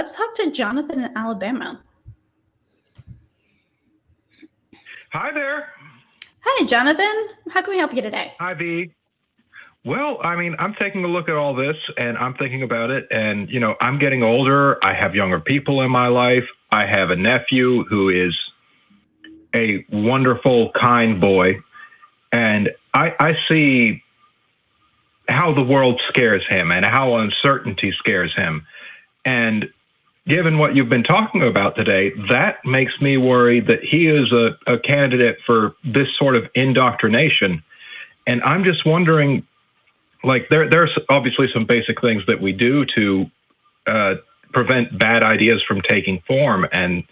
Let's talk to Jonathan in Alabama. Hi there. Hi, Jonathan. How can we help you today? Hi, Vi. Well, I mean, I'm taking a look at all this and I'm thinking about it. And, you know, I'm getting older. I have younger people in my life. I have a nephew who is a wonderful, kind boy. And I see how the world scares him and how uncertainty scares him. And given what you've been talking about today, that makes me worry that he is a candidate for this sort of indoctrination. And I'm just wondering, like, there's obviously some basic things that we do to prevent bad ideas from taking form. And,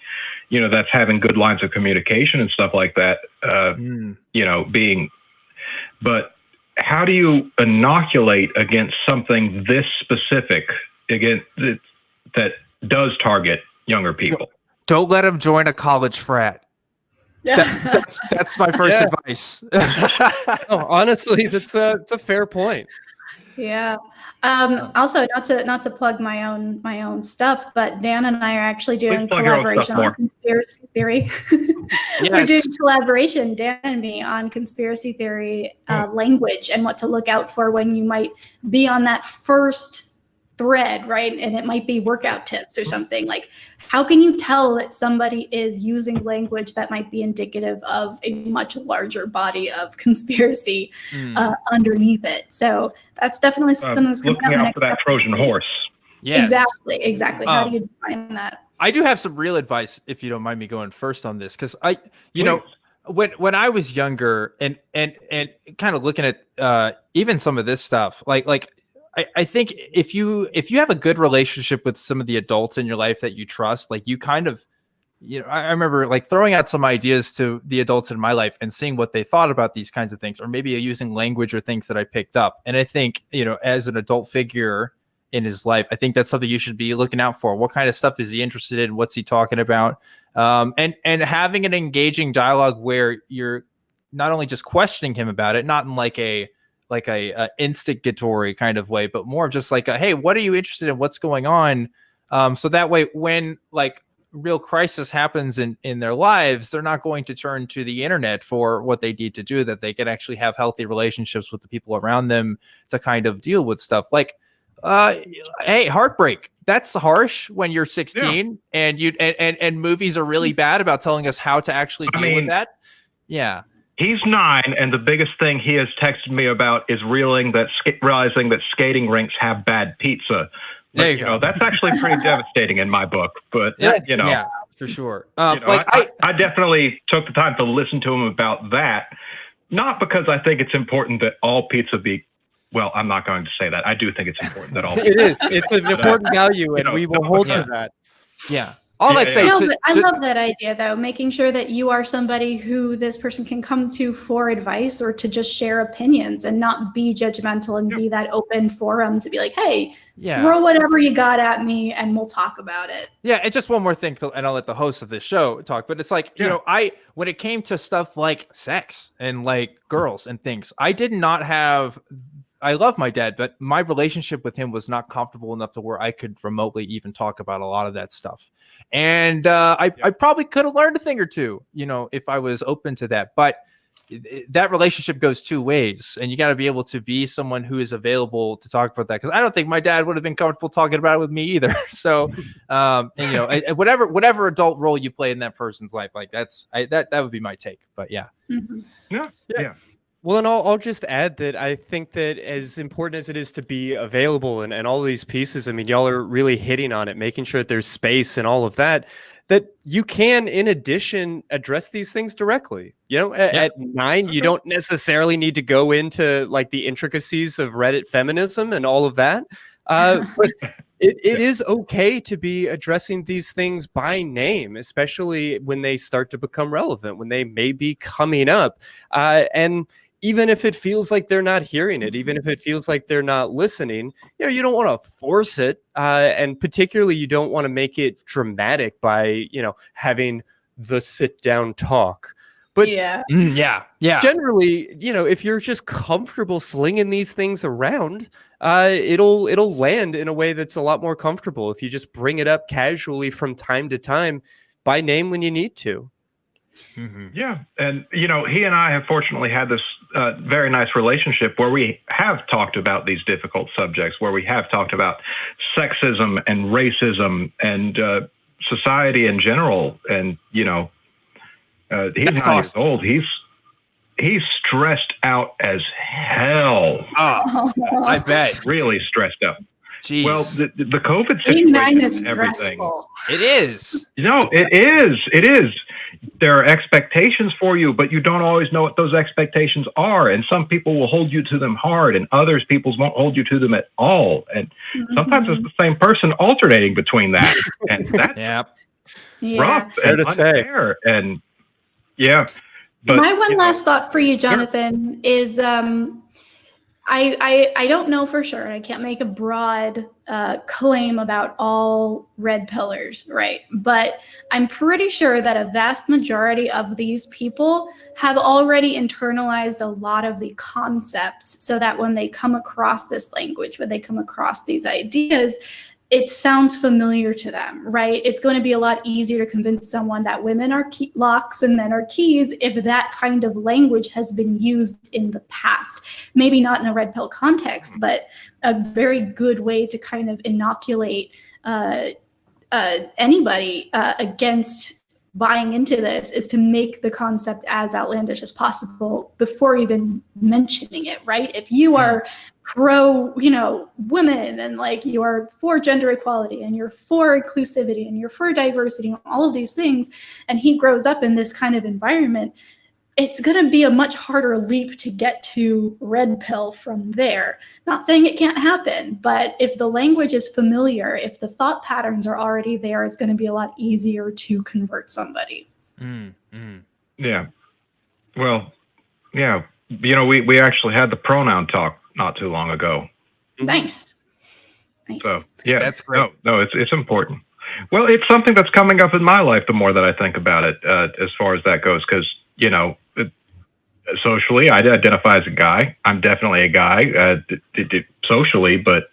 you know, that's having good lines of communication and stuff like that, you know, but how do you inoculate against something this specific, again, that does target younger people? Don't let them join a college frat. That's my first advice. Oh, honestly, that's a fair point. Yeah. Also, not to plug my own stuff, but Dan and I are actually doing collaboration on conspiracy theory. We're doing collaboration, Dan and me, on conspiracy theory language and what to look out for when you might be on that first thread, right? And it might be workout tips or something. Like, how can you tell that somebody is using language that might be indicative of a much larger body of conspiracy underneath it? So that's definitely something that's coming looking out for that Trojan horse. Yes. Exactly. How do you define that? I do have some real advice, if you don't mind me going first on this, because you know, when I was younger and kind of looking at even some of this stuff, like I think if you have a good relationship with some of the adults in your life that you trust, like you kind of, you know, I remember like throwing out some ideas to the adults in my life and seeing what they thought about these kinds of things, or maybe using language or things that I picked up. And I think, you know, as an adult figure in his life, I think that's something you should be looking out for. What kind of stuff is he interested in? What's he talking about? And having an engaging dialogue where you're not only just questioning him about it, not in like a instigatory kind of way, but more of just like hey, what are you interested in? What's going on? So that way, when like real crisis happens in their lives, they're not going to turn to the internet for what they need to do, that they can actually have healthy relationships with the people around them to kind of deal with stuff like, hey, heartbreak. That's harsh when you're 16 and movies are really bad about telling us how to actually deal with that. Yeah. He's 9, and the biggest thing he has texted me about is realizing that skating rinks have bad pizza. But, you know, that's actually pretty devastating in my book. But you know, yeah, for sure. You know, like I definitely took the time to listen to him about that, not because I think it's important that all pizza be. Well, I'm not going to say that. I do think it's important that all. It is. It's an important value, and we will hold to that. Yeah. All I'd say. No, but I love that idea, though. Making sure that you are somebody who this person can come to for advice or to just share opinions and not be judgmental and be that open forum to be like, hey, throw whatever you got at me and we'll talk about it. Yeah. And just one more thing, and I'll let the host of this show talk, but it's like, you know, when it came to stuff like sex and like girls and things, I did not have. I love my dad, but my relationship with him was not comfortable enough to where I could remotely even talk about a lot of that stuff. And I probably could have learned a thing or two, you know, if I was open to that. But that relationship goes two ways, and you got to be able to be someone who is available to talk about that. Because I don't think my dad would have been comfortable talking about it with me either. So, and, you know, whatever adult role you play in that person's life, like that would be my take. But yeah. Mm-hmm. Yeah. Well, and I'll just add that I think that as important as it is to be available and all of these pieces, I mean, y'all are really hitting on it, making sure that there's space and all of that, that you can, in addition, address these things directly. You know, at 9, you don't necessarily need to go into like the intricacies of Reddit feminism and all of that. But it is okay to be addressing these things by name, especially when they start to become relevant, when they may be coming up. And even if it feels like they're not hearing it, even if it feels like they're not listening, you know, you don't want to force it. And particularly, you don't want to make it dramatic by, you know, having the sit down talk. But generally, you know, if you're just comfortable slinging these things around, it'll land in a way that's a lot more comfortable if you just bring it up casually from time to time by name when you need to. Yeah. And, he and I have fortunately had this very nice relationship where we have talked about these difficult subjects, where we have talked about sexism and racism and society in general. And, he's That's 9 years awesome. old. He's stressed out as hell. Oh, I bet. Really stressed out. Jeez. Well, the COVID Being 9 situation is and everything. stressful. It is. It is. There are expectations for you, but you don't always know what those expectations are. And some people will hold you to them hard, and others people won't hold you to them at all. And sometimes it's the same person alternating between that. And that's rough and unfair. And but my one last thought for you, Jonathan, is I don't know for sure. I can't make a broad claim about all red pillars, right? But I'm pretty sure that a vast majority of these people have already internalized a lot of the concepts so that when they come across this language, when they come across these ideas, it sounds familiar to them, right? It's going to be a lot easier to convince someone that women are locks and men are keys if that kind of language has been used in the past. Maybe not in a red pill context, but a very good way to kind of inoculate anybody against buying into this is to make the concept as outlandish as possible before even mentioning it, right? If you are pro, women and like you're for gender equality and you're for inclusivity and you're for diversity and all of these things, and he grows up in this kind of environment, it's going to be a much harder leap to get to red pill from there. Not saying it can't happen, but if the language is familiar, if the thought patterns are already there, it's going to be a lot easier to convert somebody. Yeah. Well, yeah. We actually had the pronoun talk not too long ago. Nice. So, yeah. That's great. No, it's important. Well, it's something that's coming up in my life the more that I think about it, as far as that goes, because, socially, I identify as a guy. I'm definitely a guy socially, but,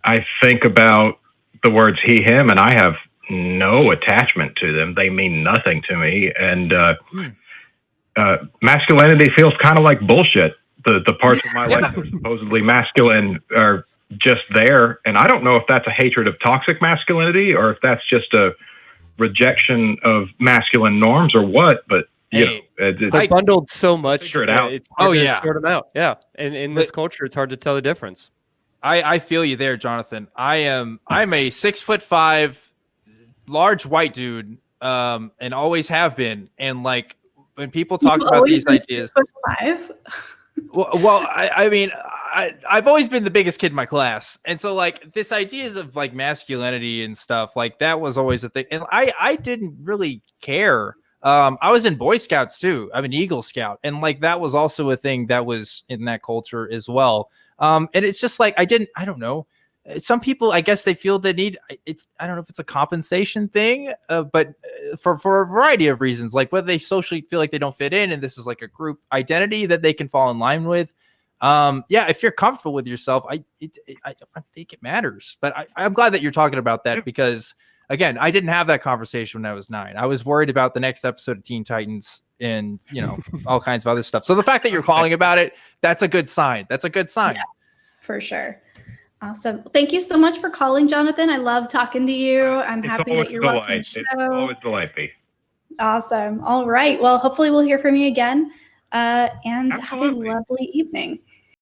I think about the words he, him, and I have no attachment to them. They mean nothing to me. And masculinity feels kind of like bullshit. The parts of my life that are supposedly masculine are just there. And I don't know if that's a hatred of toxic masculinity or if that's just a rejection of masculine norms or what, but they're bundled so much. Figure it out. It's hard to sort them out. Yeah. And in this culture, it's hard to tell the difference. I feel you there, Jonathan. I'm a 6'5" large white dude, and always have been. And like when people talk about these ideas, 6'5"? well, I mean, I've always been the biggest kid in my class, and so like this ideas of like masculinity and stuff like that was always a thing, and I didn't really care. I was in Boy Scouts too. I'm an Eagle Scout, and like that was also a thing that was in that culture as well. And it's just like I don't know. Some people, I guess, they feel the need. I don't know if it's a compensation thing, but for a variety of reasons, like whether they socially feel like they don't fit in, and this is like a group identity that they can fall in line with. If you're comfortable with yourself, I don't think it matters. But I'm glad that you're talking about that because, again, I didn't have that conversation when I was 9. I was worried about the next episode of Teen Titans and all kinds of other stuff. So the fact that you're calling about it, that's a good sign. That's a good sign. Yeah, for sure. Awesome. Thank you so much for calling, Jonathan. I love talking to you. I'm happy that you're watching the show. It's always delightful. Awesome. All right. Well, hopefully we'll hear from you again. And Absolutely. have a lovely evening.